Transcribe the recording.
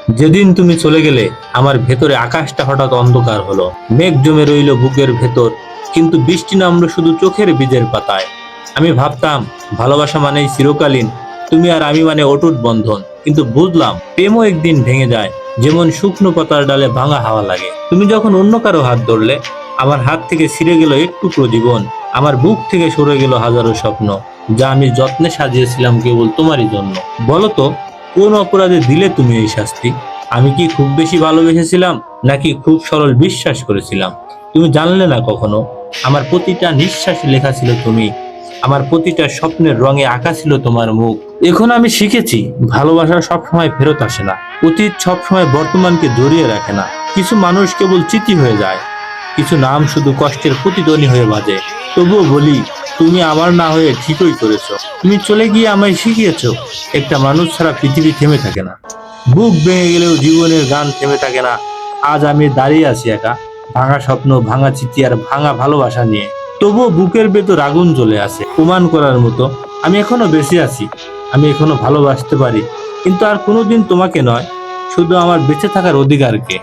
যেদিন তুমি চলে গেলে আমার ভেতরে আকাশটা হঠাৎ অন্ধকার হলো। মেঘ জমে রইল বুকের ভেতর, কিন্তু বৃষ্টি নামলো শুধু চোখের বীজের পাতায়। আমি ভাবতাম ভালোবাসা মানেই চিরকালীন, তুমি আর আমি মানে অটুট বন্ধন। কিন্তু বুঝলাম প্রেমও একদিন ভেঙে যায়, যেমন শুকনো পাতার ডালে ভাঙা হাওয়া লাগে। তুমি যখন অন্য কারো হাত ধরলে, আমার হাত থেকে ছিঁড়ে গেল এক টুকরো জীবন। আমার বুক থেকে সরে গেল হাজারো স্বপ্ন, যা আমি যত্নে সাজিয়েছিলাম কেবল তোমারই জন্য। বলো তো, কোন অপরাধে দিলে তুমি এই শাস্তি? আমি কি খুব বেশি ভালোবেসেছিলাম, নাকি খুব সরল বিশ্বাস করেছিলাম? তুমি জানলে না কখনো, আমার প্রতিটা নিঃশ্বাসে লেখা ছিল তুমি, আমার প্রতিটা স্বপ্নের রঙে আঁকা ছিল তোমার মুখ। এখন আমি শিখেছি, ভালোবাসা সবসময় ফেরত আসে না, অতীত সবসময় বর্তমানকে জড়িয়ে রাখে না। কিছু মানুষ কেবল স্মৃতি হয়ে যায়, কিছু নাম শুধু কষ্টের প্রতিধ্বনি হয়ে বাজে। তবুও বলি, তুমি আমার না হয়ে ঠিকই করেছো। তুমি চলে গিয়ে আমায় শিখিয়েছো, একটা মানুষ ছাড়া পৃথিবী থেমে থাকে না। বুক ভেঙে গেলেও জীবনের গান থেমে থাকে না। আজ আমি দাঁড়িয়ে আছি একা, ভাঙা স্বপ্ন, ভাঙা স্মৃতি আর ভাঙা ভালোবাসা নিয়ে। তবুও বুকের ভেতর আগুন জ্বলে আছে, প্রমাণ করার মতো আমি এখনো বেঁচে আছি, আমি এখনো ভালোবাসতে পারি। কিন্তু আর কোনোদিন তোমাকে নয়, শুধু আমার বেঁচে থাকার অধিকারকে।